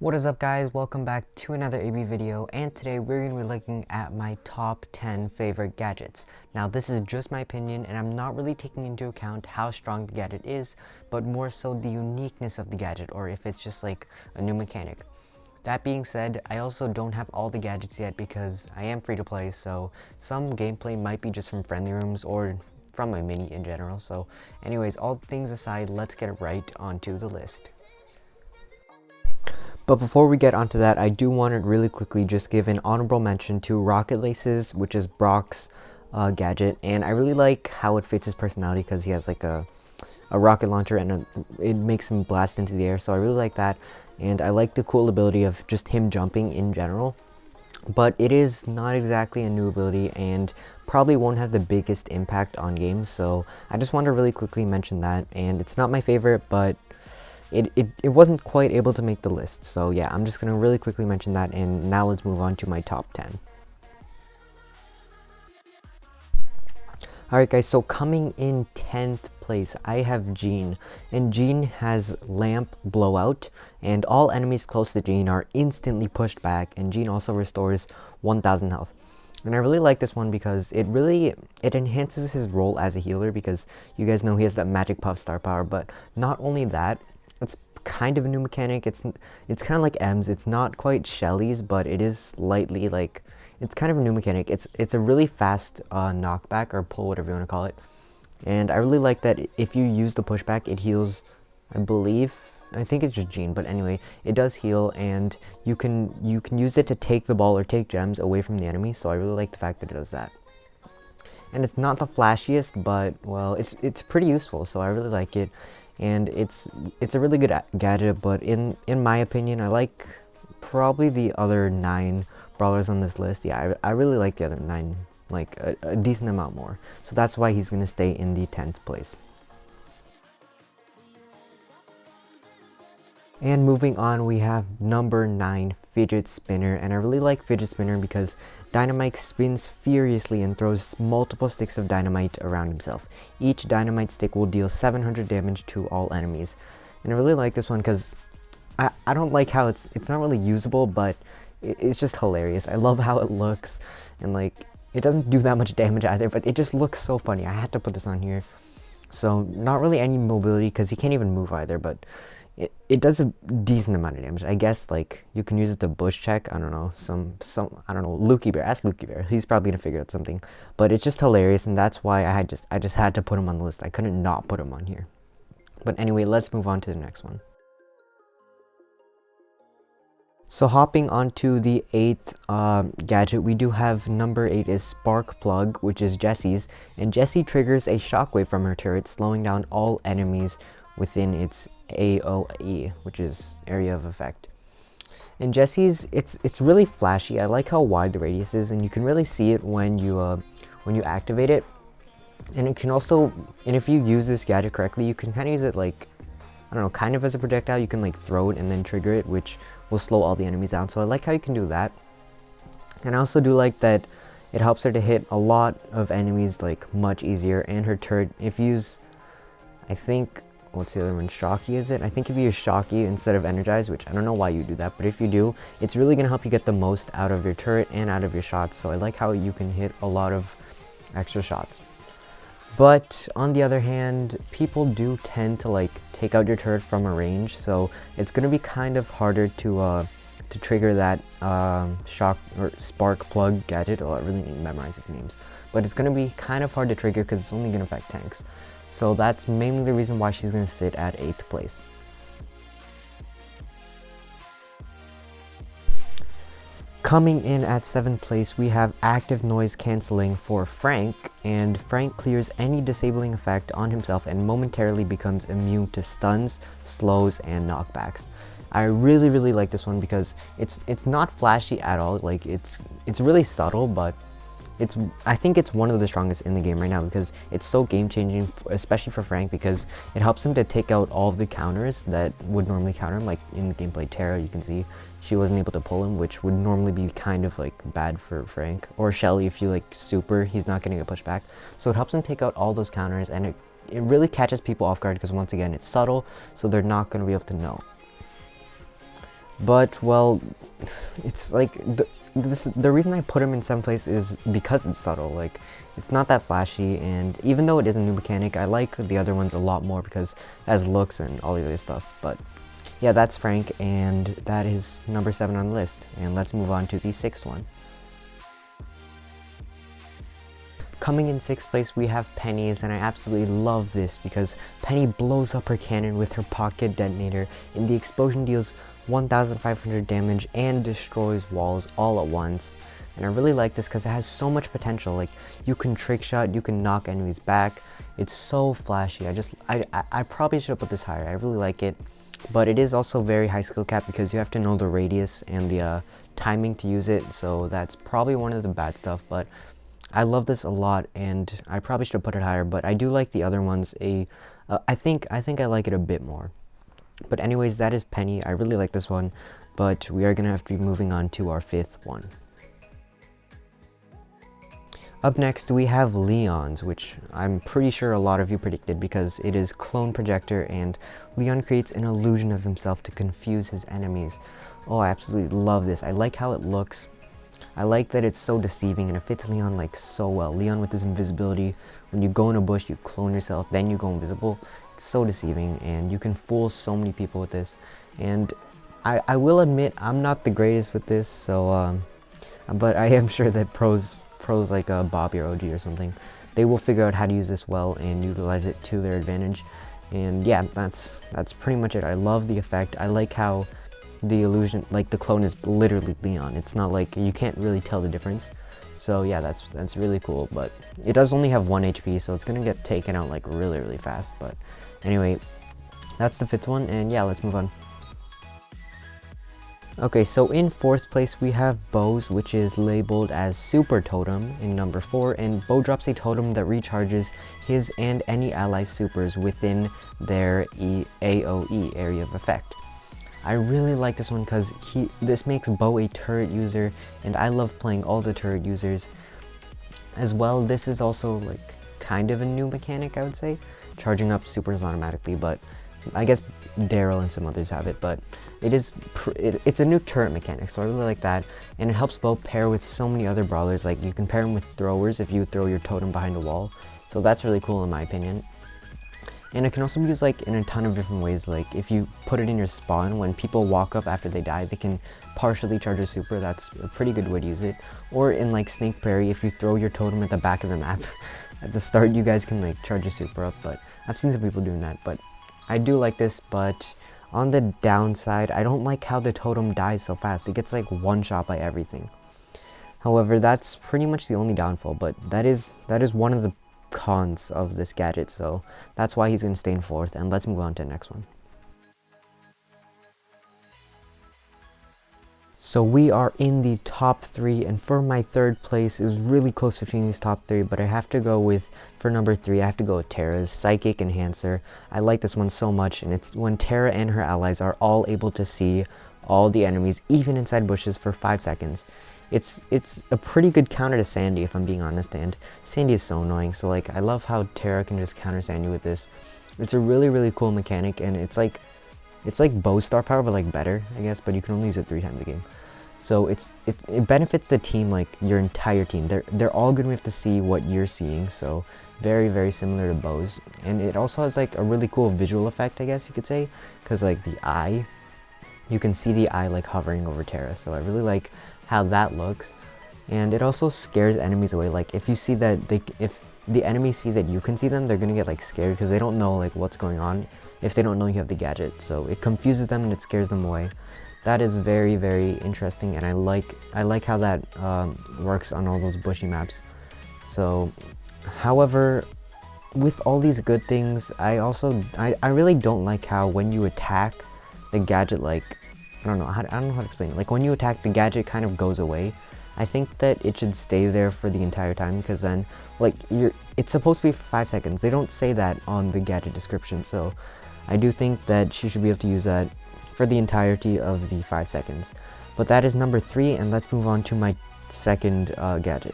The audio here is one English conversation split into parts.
What is up, guys? Welcome back to another AB video, and today we're going to be looking at my top 10 favorite gadgets. Now this is just my opinion, and I'm not really taking into account how strong the gadget is, but more so the uniqueness of the gadget, or if it's just like a new mechanic. That being said, I also don't have all the gadgets yet because I am free to play, so some gameplay might be just from friendly rooms or from my mini in general. So anyways, all things aside, let's get right onto the list. But before we get onto that, I do want to really quickly just give an honorable mention to Rocket Laces, which is Brock's gadget, and I really like how it fits his personality because he has like a rocket launcher and it makes him blast into the air, so I really like that. And I like the cool ability of just him jumping in general, but it is not exactly a new ability and probably won't have the biggest impact on games, so I just want to really quickly mention that. And it's not my favorite, but it wasn't quite able to make the list, so yeah, I'm just gonna really quickly mention that, and now let's move on to my top 10. Alright guys, so coming in 10th place, I have Jean, and Jean has Lamp Blowout, and all enemies close to Jean are instantly pushed back, and Jean also restores 1000 health. And I really like this one because it enhances his role as a healer, because you guys know he has that Magic Puff star power, but not only that, it's kind of a new mechanic. It's kind of like M's. It's not quite Shelly's, but it is slightly like, it's kind of a new mechanic. It's a really fast knockback or pull, whatever you want to call it. And I really like that if you use the pushback, it heals, I think it's just Jean, but anyway, it does heal, and you can use it to take the ball or take gems away from the enemy, so I really like the fact that it does that. And it's not the flashiest, but well, it's pretty useful, so I really like it. And it's a really good gadget, but in my opinion, I like probably the other 9 brawlers on this list. Yeah, I really like the other 9, like a decent amount more. So that's why he's gonna stay in the 10th place. And moving on, we have number 9, Fidget Spinner, and I really like Fidget Spinner because Dynamite spins furiously and throws multiple sticks of dynamite around himself. Each dynamite stick will deal 700 damage to all enemies. And I really like this one because I don't like how it's not really usable, but it's just hilarious. I love how it looks, and like, it doesn't do that much damage either, but it just looks so funny. I had to put this on here. So not really any mobility because he can't even move either, but it does a decent amount of damage. I guess like you can use it to bush check. I don't know, I don't know, Lukey Bear. Ask Lukey Bear. He's probably gonna figure out something. But it's just hilarious, and that's why I just had to put him on the list. I couldn't not put him on here. But anyway, let's move on to the next one. So hopping onto the 8th gadget, we do have number 8 is Spark Plug, which is Jessie's, and Jessie triggers a shockwave from her turret, slowing down all enemies within its AOE, which is area of effect. And Jessie's, it's really flashy. I like how wide the radius is, and you can really see it when you activate it. And it can also, and if you use this gadget correctly, you can kind of use it like, I don't know, kind of as a projectile. You can like throw it and then trigger it, which will slow all the enemies down. So I like how you can do that. And I also do like that it helps her to hit a lot of enemies like much easier. And her turret, if you use, I think, what's the other one, Shocky is it? I think if you use Shocky instead of Energize, which I don't know why you do that, but if you do, it's really going to help you get the most out of your turret and out of your shots. So I like how you can hit a lot of extra shots. But on the other hand, people do tend to like take out your turret from a range, so it's going to be kind of harder to trigger that shock or spark plug gadget. Oh, I really need to memorize these names, but it's going to be kind of hard to trigger because it's only going to affect tanks. So that's mainly the reason why she's going to sit at 8th place. Coming in at 7th place, we have Active Noise Cancelling for Frank, and Frank clears any disabling effect on himself and momentarily becomes immune to stuns, slows, and knockbacks. I really like this one because it's not flashy at all. Like it's really subtle, but I think it's one of the strongest in the game right now because it's so game changing, especially for Frank, because it helps him to take out all of the counters that would normally counter him. Like in the gameplay, Tara, you can see she wasn't able to pull him, which would normally be kind of like bad for Frank. Or Shelly, if you like super, he's not getting a pushback. So it helps him take out all those counters, and it really catches people off guard because once again, it's subtle, so they're not going to be able to know. But well, it's like the reason I put him in 7th place is because it's subtle. Like, it's not that flashy, and even though it is a new mechanic, I like the other ones a lot more because it has looks and all the other stuff. But yeah, that's Frank, and that is number 7 on the list. And let's move on to the 6th one. Coming in 6th place, we have Penny's, and I absolutely love this because Penny blows up her cannon with her pocket detonator, and the explosion deals 1,500 damage and destroys walls all at once. And I really like this because it has so much potential. Like, you can trick shot, you can knock enemies back. It's so flashy. I probably should have put this higher. I really like it, but it is also very high skill cap because you have to know the radius and the timing to use it. So that's probably one of the bad stuff, but I love this a lot, and I probably should have put it higher, but I do like the other ones. I think I like it a bit more. But anyways, that is Penny. I really like this one, but we are going to have to be moving on to our 5th one. Up next, we have Leon's, which I'm pretty sure a lot of you predicted because it is Clone Projector, and Leon creates an illusion of himself to confuse his enemies. Oh, I absolutely love this. I like how it looks. I like that it's so deceiving, and it fits Leon like so well. Leon with his invisibility, when you go in a bush, you clone yourself, then you go invisible. It's so deceiving, and you can fool so many people with this. And I will admit, I'm not the greatest with this, so but I am sure that pros like Bobby or OG or something, they will figure out how to use this well and utilize it to their advantage. And yeah, that's pretty much it. I love the effect. I like how the illusion, like the clone is literally Leon. It's not like, you can't really tell the difference. So yeah, that's really cool, but it does only have 1 HP, so it's gonna get taken out like really fast. But anyway, that's the 5th one, and yeah, let's move on. Okay, so in 4th place we have Bo's, which is labeled as Super Totem in number 4, and Bo drops a totem that recharges his and any ally supers within their AoE, area of effect. I really like this one because this makes Bo a turret user, and I love playing all the turret users as well. This is also like kind of a new mechanic, I would say, charging up supers automatically, but I guess Daryl and some others have it, but it's a new turret mechanic, so I really like that, and it helps Bo pair with so many other brawlers. Like, you can pair him with throwers if you throw your totem behind a wall, so that's really cool in my opinion. And it can also be used like in a ton of different ways. Like, if you put it in your spawn, when people walk up after they die, they can partially charge a super. That's a pretty good way to use it. Or in like Snake Prairie, if you throw your totem at the back of the map at the start, you guys can like charge a super up. But I've seen some people doing that, but I do like this. But on the downside, I don't like how the totem dies so fast. It gets like one shot by everything. However, that's pretty much the only downfall, but that is one of the cons of this gadget, so that's why he's going to stay in 4th. And let's move on to the next one. So we are in the top 3, and for my 3rd place, it was really close between these top 3, but I have to go with, for number 3, I have to go with Terra's Psychic Enhancer. I like this one so much, and it's when Terra and her allies are all able to see all the enemies, even inside bushes, for 5 seconds. It's a pretty good counter to Sandy, if I'm being honest, and Sandy is so annoying, so like, I love how Terra can just counter Sandy with this. It's a really cool mechanic, and it's like Bo's star power, but like better, I guess, but you can only use it 3 times a game. So it benefits the team, like your entire team. They're all going to have to see what you're seeing, so very similar to Bo's. And it also has like a really cool visual effect, I guess you could say, because like the eye, you can see the eye like hovering over Terra, so I really like how that looks. And it also scares enemies away. Like, if you see that if the enemies see that you can see them, they're gonna get like scared because they don't know like what's going on if they don't know you have the gadget. So it confuses them and it scares them away. That is very interesting, and I like how that works on all those bushy maps. So, however, with all these good things, I really don't like how when you attack the gadget, like, I don't know how to explain it. Like, when you attack, the gadget kind of goes away. I think that it should stay there for the entire time, because then, like, it's supposed to be for 5 seconds. They don't say that on the gadget description, so I do think that she should be able to use that for the entirety of the 5 seconds. But that is number 3, and let's move on to my second gadget.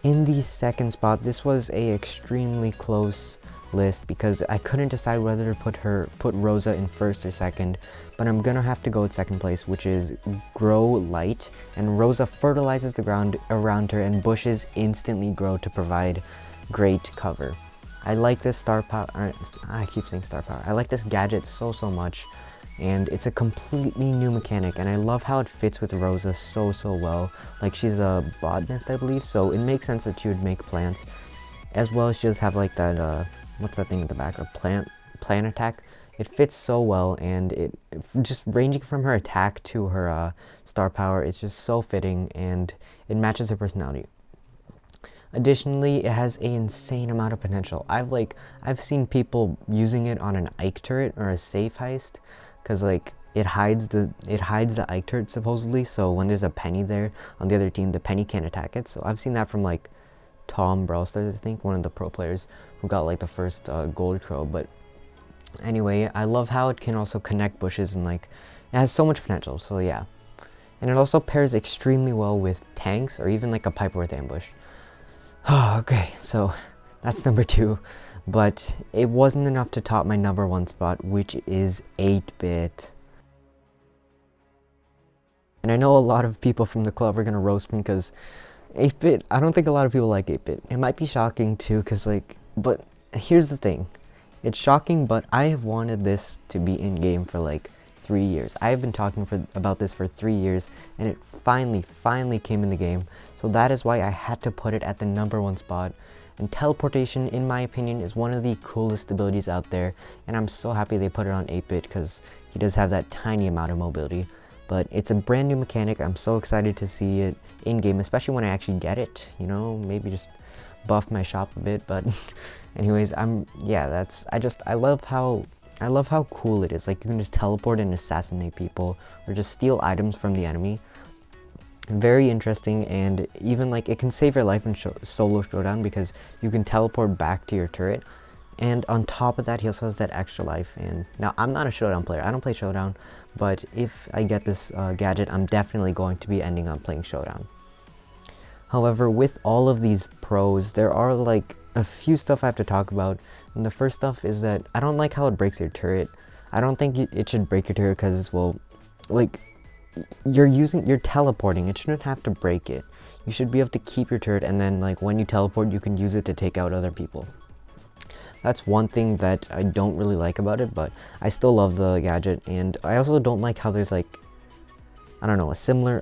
In the second spot, this was a extremely close list because I couldn't decide whether to put Rosa in first or second, but I'm gonna have to go with second place, which is Grow Light, and Rosa fertilizes the ground around her and bushes instantly grow to provide great cover. I like this star power, I keep saying star power, I like this gadget so much, and it's a completely new mechanic, and I love how it fits with Rosa so well. Like, she's a botanist, I believe, so it makes sense that she would make plants, as well as she does have like that, what's that thing in the back, a plant attack. It fits so well, and it just ranging from her attack to her star power, it's just so fitting, and it matches her personality. Additionally, it has an insane amount of potential. I've seen people using it on an Ike turret or a safe heist, because like it hides the Ike turret supposedly, so when there's a Penny there on the other team, the Penny can't attack it. So I've seen that from like Tom Brawl Stars, I think, one of the pro players who got like the first gold crow. But anyway, I love how it can also connect bushes, and like it has so much potential. So yeah, and it also pairs extremely well with tanks or even like a Piper with ambush. Okay, so that's number 2, but it wasn't enough to top my number 1 spot, which is 8-bit. And I know a lot of people from the club are gonna roast me because 8-bit, I don't think a lot of people like 8-bit. It might be shocking too, because like, but here's the thing. It's shocking, but I have wanted this to be in game for like 3 years. I have been talking about this for 3 years, and it finally came in the game. So that is why I had to put it at the number 1 spot. And teleportation, in my opinion, is one of the coolest abilities out there, and I'm so happy they put it on 8-bit because he does have that tiny amount of mobility. But it's a brand new mechanic. I'm so excited to see it in game, especially when I actually get it, you know, maybe just buff my shop a bit. But anyways, I love how cool it is. Like, you can just teleport and assassinate people or just steal items from the enemy. Very interesting, and even like it can save your life in solo showdown because you can teleport back to your turret. And on top of that, he also has that extra life. And now, I'm not a showdown player, I don't play showdown, but if I get this gadget, I'm definitely going to be ending up playing showdown. However, with all of these pros, there are like a few stuff I have to talk about. And the first stuff is that I don't like how it breaks your turret. I don't think it should break your turret because, well, like, you're teleporting. It shouldn't have to break it. You should be able to keep your turret, and then like when you teleport, you can use it to take out other people. That's one thing that I don't really like about it, but I still love the gadget. And I also don't like how there's like, I don't know, a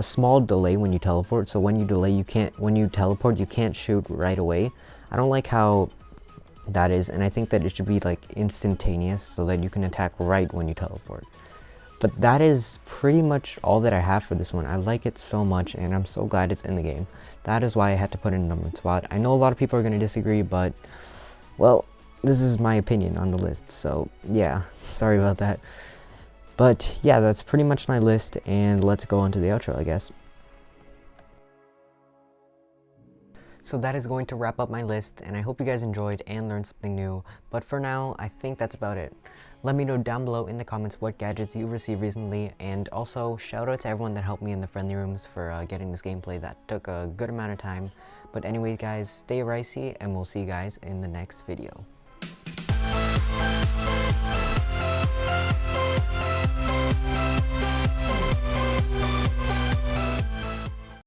small delay when you teleport. So when you teleport, you can't shoot right away. I don't like how that is, and I think that it should be like instantaneous so that you can attack right when you teleport. But that is pretty much all that I have for this one. I like it so much, and I'm so glad it's in the game. That is why I had to put it in number 1 spot. I know a lot of people are going to disagree, but, well, this is my opinion on the list. So, yeah, sorry about that. But, yeah, that's pretty much my list, and let's go on to the outro, I guess. So that is going to wrap up my list, and I hope you guys enjoyed and learned something new. But for now, I think that's about it. Let me know down below in the comments what gadgets you've received recently, and also shout out to everyone that helped me in the friendly rooms for getting this gameplay. That took a good amount of time. But anyways guys, stay ricey, and we'll see you guys in the next video.